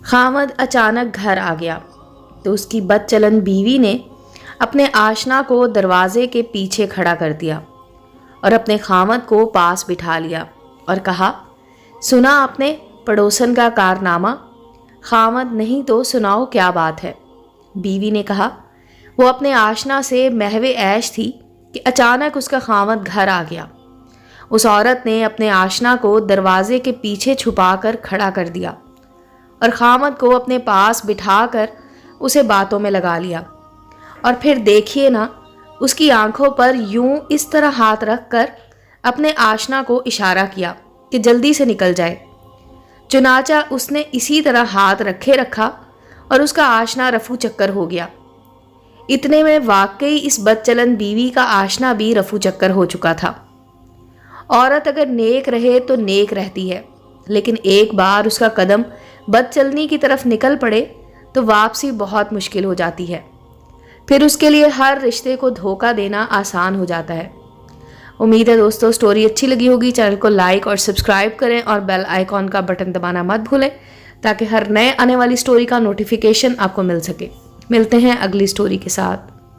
خامد اچانک گھر آ گیا تو اس کی بد چلن بیوی نے اپنے آشنا کو دروازے کے پیچھے کھڑا کر دیا اور اپنے خامد کو پاس بٹھا لیا اور کہا، سنا آپ نے پڑوسن کا کارنامہ؟ خامد، نہیں تو سناؤ کیا بات ہے؟ بیوی نے کہا، وہ اپنے آشنا سے محو عیش تھی کہ اچانک اس کا خامد گھر آ گیا۔ اس عورت نے اپنے آشنا کو دروازے کے پیچھے چھپا کر کھڑا کر دیا اور خامد کو اپنے پاس بٹھا کر اسے باتوں میں لگا لیا، اور پھر دیکھیے نا، اس کی آنکھوں پر یوں اس طرح ہاتھ رکھ کر اپنے آشنا کو اشارہ کیا کہ جلدی سے نکل جائے۔ چنانچہ اس نے اسی طرح ہاتھ رکھے رکھا اور اس کا آشنا رفو چکر ہو گیا۔ اتنے میں واقعی اس بد چلن بیوی کا آشنا بھی رفو چکر ہو چکا تھا۔ عورت اگر نیک رہے تو نیک رہتی ہے، لیکن ایک بار اس کا قدم بد چلنی کی طرف نکل پڑے تو واپسی بہت مشکل ہو جاتی ہے۔ پھر اس کے لیے ہر رشتے کو دھوکہ دینا آسان ہو جاتا ہے۔ امید ہے دوستو سٹوری اچھی لگی ہوگی۔ چینل کو لائک اور سبسکرائب کریں اور بیل آئیکن کا بٹن دبانا مت بھولیں تاکہ ہر نئے آنے والی سٹوری کا نوٹیفیکیشن آپ کو مل سکے۔ ملتے ہیں اگلی سٹوری کے ساتھ۔